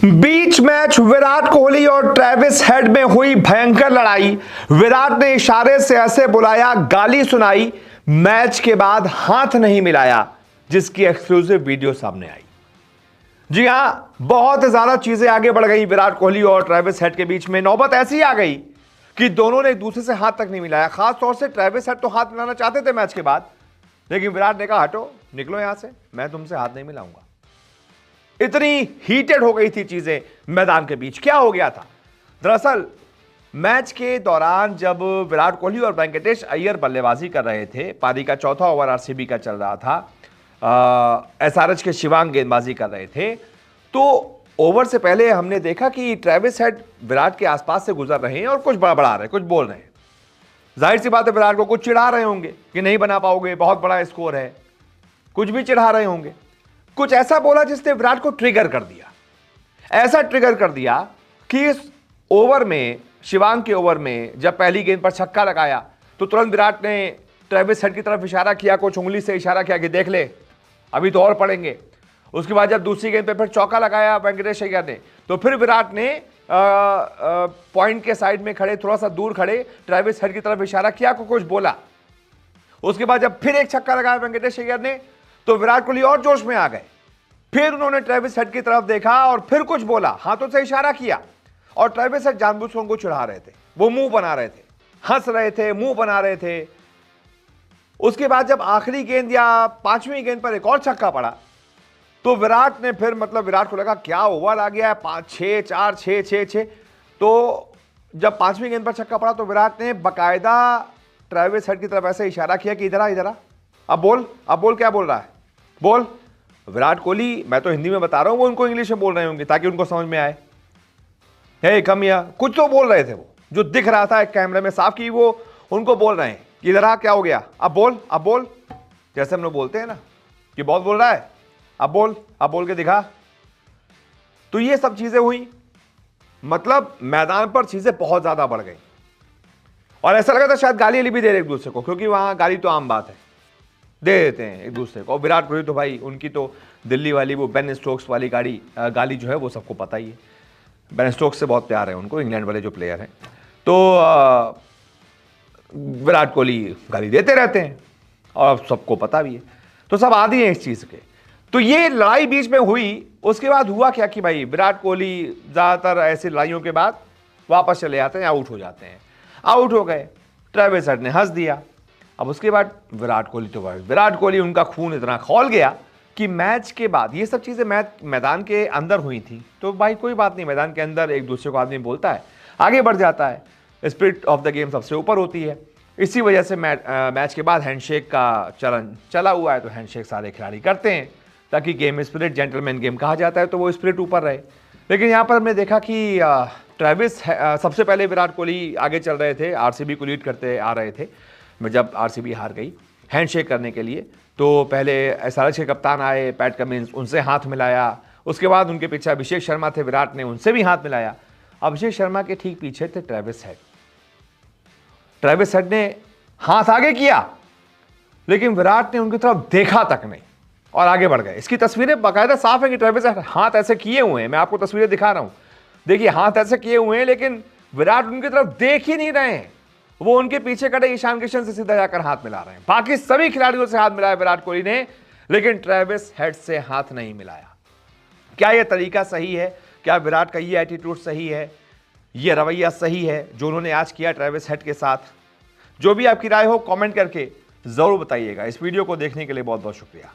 बीच match Virat Kohli और Travis head में हुई भयंकर लड़ाई। विराट ने इशारे से ऐसे बुलाया, गाली सुनाई, मैच के बाद हाथ नहीं मिलाया, जिसकी एक्सक्लूसिव वीडियो सामने आई। जी हां, बहुत ज्यादा चीजें आगे बढ़ गई विराट कोहली और ट्रेविस हेड के बीच में। नौबत ऐसी आ गई कि दोनों ने एक दूसरे से हाथ तक नहीं मिलाया। खास तौर से ट्रेविस हेड तो हाथ मिलाना चाहते थे मैच के बाद, लेकिन विराट ने कहा हटो, निकलो यहां से, मैं तुमसे हाथ नहीं मिलाऊंगा। इतनी हीटेड हो गई थी चीजें मैदान के बीच। क्या हो गया था? दरअसल मैच के दौरान जब विराट कोहली और वेंकटेश अय्यर बल्लेबाजी कर रहे थे, पारी का चौथा ओवर आरसीबी का चल रहा था, एसआरएच के शिवांग गेंदबाजी कर रहे थे, तो ओवर से पहले हमने देखा कि ट्रेविस हेड विराट के आसपास से गुजर रहे हैं और कुछ बड़बड़ा रहे, कुछ बोल रहे हैं। जाहिर सी बात है, विराट को कुछ चिढ़ा रहे होंगे कि नहीं बना पाओगे, बहुत बड़ा स्कोर है, कुछ भी चिढ़ा रहे होंगे। कुछ ऐसा बोला जिसने विराट को ट्रिगर कर दिया। ऐसा ट्रिगर कर दिया कि इस ओवर में, शिवांग के ओवर में, जब पहली गेंद पर छक्का लगाया तो तुरंत विराट ने ट्रेविस हेड की तरफ इशारा किया, कुछ उंगली से इशारा किया कि देख ले, अभी तो और पड़ेंगे। उसके बाद जब दूसरी गेंद पे फिर चौका लगाया वेंकटेश अय्यर ने, तो फिर विराट ने पॉइंट के साइड में खड़े, थोड़ा सा दूर खड़े, ट्रेविस हेड की तरफ इशारा किया, को कुछ बोला। उसके बाद जब फिर एक छक्का लगाया वेंकटेश अय्यर ने, तो विराट कोहली और जोश में आ गए। फिर उन्होंने ट्रेविस हेड की तरफ देखा और फिर कुछ बोला, हाथों से इशारा किया, और ट्रेविस हेड जानबूझकर उनको चिढ़ा रहे थे। वो मुंह बना रहे थे, हंस रहे थे, मुंह बना रहे थे। उसके बाद जब आखिरी गेंद या पांचवीं गेंद पर एक और छक्का पड़ा, तो विराट ने फिर, मतलब विराट को लगा क्या ओवर आ गया है, 5-6, 4-6, 6-6। तो जब पांचवीं गेंद पर छक्का पड़ा तो विराट ने बकायदा ट्रेविस हेड की तरफ ऐसे इशारा किया कि इधर आ, इधर आ, अब बोल, क्या बोल रहा है, बोल। विराट कोहली, मैं तो हिंदी में बता रहा हूं, वो उनको इंग्लिश में बोल रहे होंगे ताकि उनको समझ में आए। हे कम या कुछ तो बोल रहे थे, वो जो दिख रहा था एक कैमरे में साफ की, वो उनको बोल रहे हैं कि इधर आ, क्या हो गया, अब बोल, जैसे हम लोग बोलते हैं ना कि बहुत बोल रहा है, अब बोल के दिखा। तो ये सब चीजें हुई, मतलब मैदान पर चीजें बहुत ज्यादा बढ़ गई और ऐसा लगा था शायद गाली भी दे रहे एक दूसरे को, क्योंकि वहां गाली तो आम बात है, दे देते हैं एक दूसरे को। और विराट कोहली तो भाई, उनकी तो दिल्ली वाली वो बेन स्टोक्स वाली गाली जो है वो सबको पता ही है। बेन स्टोक्स से बहुत प्यार है उनको, इंग्लैंड वाले जो प्लेयर हैं। तो विराट कोहली गाली देते रहते हैं और सबको पता भी है, तो सब आदी हैं इस चीज़ के। तो ये लड़ाई बीच में हुई। उसके बाद हुआ क्या कि भाई विराट कोहली ज़्यादातर ऐसी लड़ाइयों के बाद वापस चले आते हैं, आउट हो जाते हैं। आउट हो गए, ट्रेविस हेड ने हंस दिया। अब उसके बाद विराट कोहली, उनका खून इतना खौल गया कि मैच के बाद ये सब चीज़ें मैदान के अंदर हुई थी। तो भाई कोई बात नहीं, मैदान के अंदर एक दूसरे को आदमी बोलता है, आगे बढ़ जाता है, स्पिरिट ऑफ द गेम सबसे ऊपर होती है। इसी वजह से मैच के बाद हैंडशेक का चलन चला हुआ है, तो हैंडशेक सारे खिलाड़ी करते हैं ताकि गेम स्पिरिट, जेंटलमैन गेम कहा जाता है, तो वो स्पिरिट ऊपर रहे। लेकिन यहाँ पर हमने देखा कि ट्रेविस, सबसे पहले विराट कोहली आगे चल रहे थे, आरसीबी को लीड करते आ रहे थे। जब आरसीबी हार गई हैंडशेक करने के लिए, तो पहले एसआरएच के कप्तान आए पैट कमिंस, उनसे हाथ मिलाया। उसके बाद उनके पीछे अभिषेक शर्मा थे, विराट ने उनसे भी हाथ मिलाया। अभिषेक शर्मा के ठीक पीछे थे ट्रेविस हेड। ट्रेविस हेड ने हाथ आगे किया, लेकिन विराट ने उनकी तरफ देखा तक नहीं और आगे बढ़ गए। इसकी तस्वीरें बाकायदा साफ है कि ट्रेविस हेड हाथ ऐसे किए हुए हैं, मैं आपको तस्वीरें दिखा रहा हूं, देखिए हाथ ऐसे किए हुए हैं, लेकिन विराट उनकी तरफ देख ही नहीं रहे हैं। वो उनके पीछे खड़े ईशान किशन से सीधा जाकर हाथ मिला रहे हैं। बाकी सभी खिलाड़ियों से हाथ मिलाया विराट कोहली ने, लेकिन ट्रेविस हेड से हाथ नहीं मिलाया। क्या यह तरीका सही है? क्या विराट का ये एटीट्यूड सही है, ये रवैया सही है जो उन्होंने आज किया ट्रेविस हेड के साथ? जो भी आपकी राय हो कमेंट करके जरूर बताइएगा। इस वीडियो को देखने के लिए बहुत बहुत शुक्रिया।